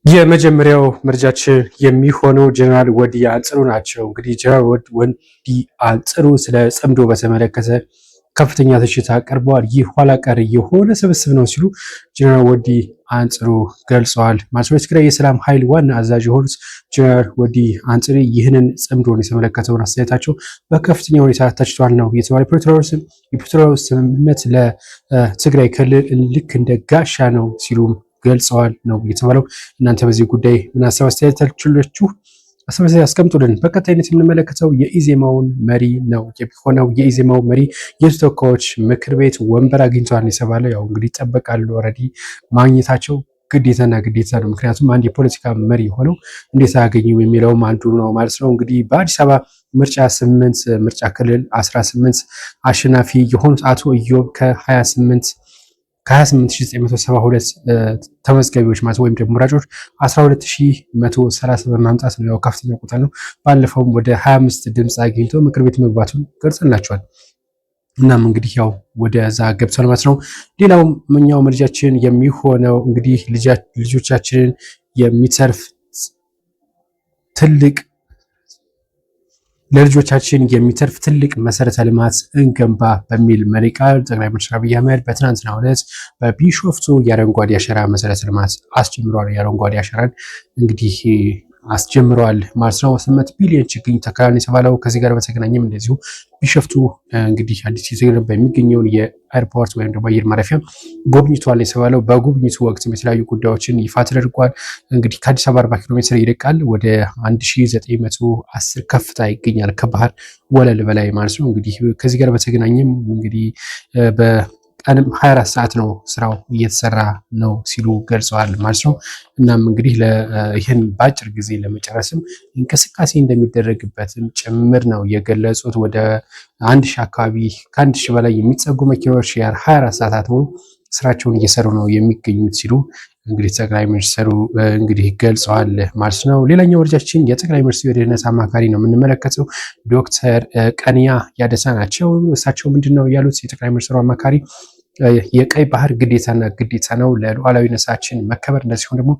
የመጀመሪያው መረጃችን የሚሆነው ጀነራል ወዲ አንጽሩ ናቸው። እንግዲህ ጀነራል ወዲ አንጽሩ ስለ ጽምዶ በተመለከተ ከፍተኛ ትችት አቅርበዋል። ይህ ኋላ ቀር የሆነ ስብስብ ነው ሲሉ ጀነራል ወዲ አንጽሩ ገልጸዋል። ማለት የትግራይ የሰላም ኃይል ዋና አዛዥ የሆኑት ጀነራል ወዲ አንጽሩ ይህንን ጽምዶን የተመለከተውን አስተያየታቸው በከፍተኛ ሁኔታ ተችቷል ነው የተባለው። የፕሪቶሪያው ስምምነት ለትግራይ ክልል ልክ እንደ ጋሻ ነው ሲሉም ገልጸዋል ነው የተባለው። እናንተ በዚህ ጉዳይ ምን ሀሳብ አስተያየታችሁ አስቀምጡልን። በቀጣይነት የምንመለከተው የኢዜማውን መሪ ነው የሚሆነው። የኢዜማው መሪ የተወካዮች ምክር ቤት ወንበር አግኝተዋል የተባለው ያው እንግዲህ ይጠበቃሉ። ኦልሬዲ ማግኘታቸው ግዴታና ግዴታ ነው። ምክንያቱም አንድ የፖለቲካ መሪ ሆነው እንዴት አያገኙ የሚለውም አንዱ ነው ማለት ነው። እንግዲህ በአዲስ አበባ ምርጫ 8 ምርጫ ክልል 18 አሸናፊ የሆኑት አቶ ኢዮብ ከ28972 ተመዝጋቢዎች ማለት ወይም ደግሞ መራጮች 12130 በማምጣት ነው። ያው ከፍተኛ ቁጥር ነው። ባለፈውም ወደ 25 ድምፅ አግኝቶ ምክር ቤት መግባቱን ገልጸላቸዋል። እናም እንግዲህ ያው ወደዛ ገብቷል ማለት ነው። ሌላው ምኛው መረጃችን የሚሆነው እንግዲህ ልጆቻችንን የሚተርፍ ትልቅ ለልጆቻችን የሚተርፍ ትልቅ መሰረተ ልማት እንገንባ በሚል መሪ ቃል ጠቅላይ ሚኒስትር አብይ አህመድ በትናንትናው ዕለት በቢሾፍቱ የአረንጓዴ አሻራ መሰረተ ልማት አስጀምረዋል። የአረንጓዴ አሻራን እንግዲህ አስጀምረዋል ማለት ነው። 8 ቢሊዮን ችግኝ ተከላን የተባለው ከዚህ ጋር በተገናኘም እንደዚሁ ቢሾፍቱ እንግዲህ አዲስ የተገነባ የሚገኘውን የኤርፖርት ወይም ደግሞ አየር ማረፊያ ጎብኝቷል የተባለው። በጉብኝቱ ወቅትም የተለያዩ ጉዳዮችን ይፋ ተደርጓል። እንግዲህ ከአዲስ አበባ 40 ኪሎ ሜትር ይርቃል። ወደ 1910 ከፍታ ይገኛል ከባህር ወለል በላይ ማለት ነው። እንግዲህ ከዚህ ጋር በተገናኘም እንግዲህ ቀንም 24 ሰዓት ነው ስራው እየተሰራ ነው ሲሉ ገልጸዋል ማለት ነው። እናም እንግዲህ ይህን በአጭር ጊዜ ለመጨረስም እንቅስቃሴ እንደሚደረግበትም ጭምር ነው የገለጹት። ወደ 1000 አካባቢ ከ1000 በላይ የሚጸጉ መኪናዎች 24 ሰዓታት ሙሉ ስራቸውን እየሰሩ ነው የሚገኙት ሲሉ እንግዲህ ጠቅላይ ሚኒስትሩ እንግዲህ ገልጸዋል ማለት ነው። ሌላኛው ወረጃችን የጠቅላይ ሚኒስትሩ የደህንነት አማካሪ ነው የምንመለከተው። ዶክተር ቀንያ ያደታ ናቸው። እሳቸው ምንድነው ያሉት? የጠቅላይ ሚኒስትሩ አማካሪ የቀይ ባህር ግዴታና ግዴታ ነው ለሉዓላዊነታችን መከበር፣ እንደዚሁም ደግሞ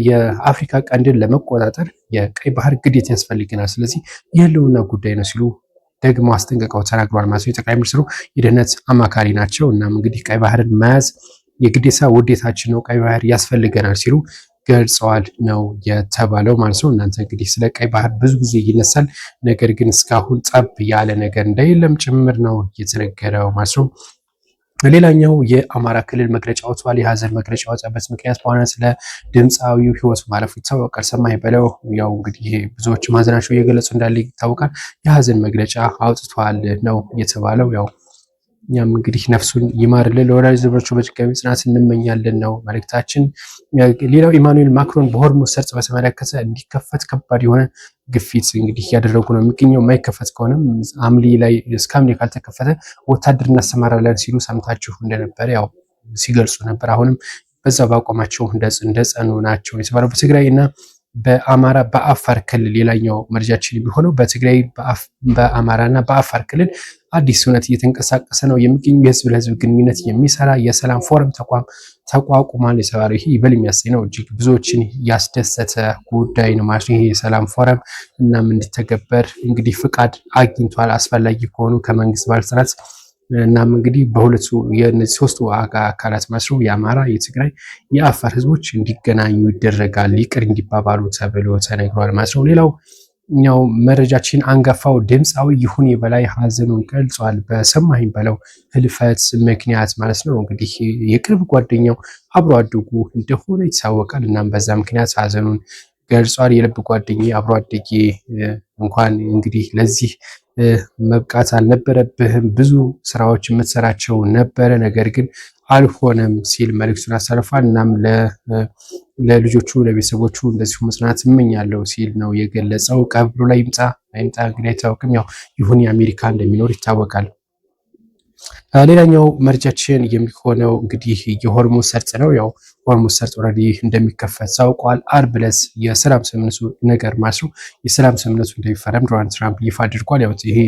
የአፍሪካ ቀንድን ለመቆጣጠር የቀይ ባህር ግዴታ ያስፈልገናል። ስለዚህ የህልውና ጉዳይ ነው ሲሉ ደግሞ አስጠንቅቀው ተናግሯል ማለት ነው። የጠቅላይ ሚኒስትሩ የደህንነት አማካሪ ናቸው። እናም እንግዲህ ቀይ ባህርን መያዝ የግዴታ ውዴታችን ነው፣ ቀይ ባህር ያስፈልገናል ሲሉ ገልጸዋል ነው የተባለው ማለት ነው። እናንተ እንግዲህ ስለ ቀይ ባህር ብዙ ጊዜ ይነሳል፣ ነገር ግን እስካሁን ጠብ ያለ ነገር እንደሌለም ጭምር ነው የተነገረው ማለት ነው። ሌላኛው የአማራ ክልል መግለጫ ወጥቷል። የሀዘን መግለጫ ወጣበት ምክንያት በዋናነት ስለ ድምፃዊው ህይወቱ ማለፉ ይታወቃል። ሰማይ በለው ያው እንግዲህ ብዙዎች ማዘናቸው እየገለጹ እንዳለ ይታወቃል። የሀዘን መግለጫ አውጥቷል ነው የተባለው። ያው እኛም እንግዲህ ነፍሱን ይማርልን፣ ለወዳጅ ዘመዶቹ በድጋሚ ጽናት እንመኛለን ነው መልእክታችን። ሌላው ኢማኑኤል ማክሮን በሆርሙዝ ሰርጥ በተመለከተ እንዲከፈት ከባድ የሆነ ግፊት እንግዲህ እያደረጉ ነው የሚገኘው። የማይከፈት ከሆነም ሐምሌ ላይ እስከ ሐምሌ ካልተከፈተ ወታደር እናሰማራለን ሲሉ ሰምታችሁ እንደነበረ ያው ሲገልጹ ነበር። አሁንም በዛ በአቋማቸው እንደጸኑ ናቸው የተባለው። በትግራይ እና በአማራ በአፋር ክልል ሌላኛው መረጃችን የሚሆነው በትግራይ በአማራ እና በአፋር ክልል አዲስ እውነት እየተንቀሳቀሰ ነው የሚገኙ የህዝብ ለህዝብ ግንኙነት የሚሰራ የሰላም ፎረም ተቋቁሟል የተባለው። ይሄ ይበል የሚያሰኝ ነው። እጅግ ብዙዎችን ያስደሰተ ጉዳይ ነው ማለት ነው ይሄ የሰላም ፎረም። እናም እንዲተገበር እንግዲህ ፍቃድ አግኝቷል አስፈላጊ ከሆኑ ከመንግስት ባለስልጣናት። እናም እንግዲህ በሁለቱ የነዚህ ሶስቱ አካላት ማለት ነው የአማራ፣ የትግራይ፣ የአፋር ህዝቦች እንዲገናኙ ይደረጋል፣ ይቅር እንዲባባሉ ተብሎ ተነግሯል ማለት ነው። ሌላው እኛው መረጃችን አንጋፋው ድምፃዊ ይሁኔ በላይ ሀዘኑን ገልጿል። በሰማኸኝ በለው ህልፈት ምክንያት ማለት ነው። እንግዲህ የቅርብ ጓደኛው አብሮ አደጉ እንደሆነ ይታወቃል። እናም በዛ ምክንያት ሀዘኑን ገልጿል። የልብ ጓደኛዬ አብሮ አደጌ እንኳን እንግዲህ ለዚህ መብቃት አልነበረብህም፣ ብዙ ስራዎች የምትሰራቸው ነበረ፣ ነገር ግን አልሆነም ሲል መልእክቱን አሳልፏል። እናም ለልጆቹ ለቤተሰቦቹ እንደዚሁ መጽናናት እመኛለሁ ሲል ነው የገለጸው። ቀብሩ ላይ ይምጣ አይምጣ እንግዲህ አይታወቅም። ያው ይሁን የአሜሪካ እንደሚኖር ይታወቃል። ሌላኛው መረጃችን የሚሆነው እንግዲህ የሆርሙዝ ሰርጥ ነው። ያው ሆርሙዝ ሰርጥ ኦልሬዲ እንደሚከፈት ታውቋል። አርብ ዕለት የሰላም ስምምነቱ ነገር ማለት ነው የሰላም ስምምነቱ እንደሚፈረም ዶናልድ ትራምፕ ይፋ አድርጓል። ያው ይሄ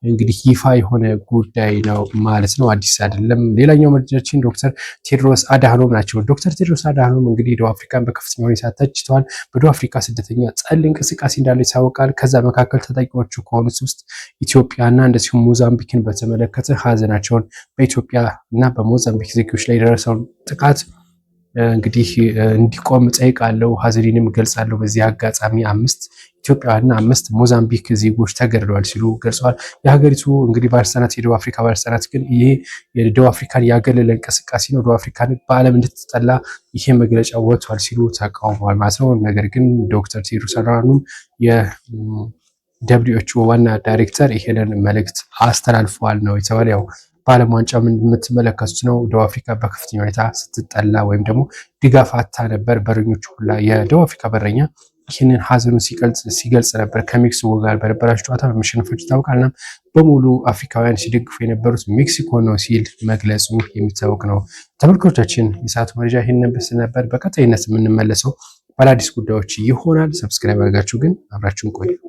እንግዲህ ይፋ የሆነ ጉዳይ ነው ማለት ነው፣ አዲስ አይደለም። ሌላኛው መረጃችን ዶክተር ቴድሮስ አድሃኖም ናቸው። ዶክተር ቴድሮስ አድሃኖም እንግዲህ ደቡብ አፍሪካን በከፍተኛ ሁኔታ ተችተዋል። በደቡብ አፍሪካ ስደተኛ ጠል እንቅስቃሴ እንዳለ ይታወቃል። ከዛ መካከል ተጠቂዎቹ ከሆኑት ውስጥ ኢትዮጵያና እንደዚሁም ሞዛምቢክን በተመለከተ ሀዘናቸውን በኢትዮጵያ እና በሞዛምቢክ ዜጎች ላይ የደረሰውን ጥቃት እንግዲህ እንዲቆም ጠይቃለሁ፣ ሀዘኔንም ገልጻለሁ። በዚህ አጋጣሚ 5 ኢትዮጵያውያንና 5 ሞዛምቢክ ዜጎች ተገድለዋል ሲሉ ገልጸዋል። የሀገሪቱ እንግዲህ ባለስልጣናት የደቡብ አፍሪካ ባለስልጣናት ግን ይሄ የደቡብ አፍሪካን ያገለለ እንቅስቃሴ ነው፣ ደቡብ አፍሪካን በዓለም እንድትጠላ ይሄ መግለጫ ወጥቷል ሲሉ ተቃውመዋል ማለት ነው። ነገር ግን ዶክተር ቴድሮስ አድሃኖም የደብሊውኤችኦ ዋና ዳይሬክተር ይሄንን መልእክት አስተላልፈዋል ነው የተባለ። ያው በዓለም ዋንጫ የምትመለከቱት ነው። ደቡብ አፍሪካ በከፍተኛ ሁኔታ ስትጠላ ወይም ደግሞ ድጋፍ አታ ነበር። በረኞቹ ሁላ የደቡብ አፍሪካ በረኛ ይህንን ሀዘኑን ሲገልጽ ነበር። ከሜክሲኮ ጋር በነበራቸው ጨዋታ በመሸነፎች ይታወቃል። እና በሙሉ አፍሪካውያን ሲደግፉ የነበሩት ሜክሲኮ ነው ሲል መግለጹ የሚታወቅ ነው። ተመልካቾቻችን የሰዓቱ መረጃ ይህንን ምስል ነበር። በቀጣይነት የምንመለሰው በአዳዲስ ጉዳዮች ይሆናል። ሰብስክራይብ አድርጋችሁ ግን አብራችሁን ቆዩ።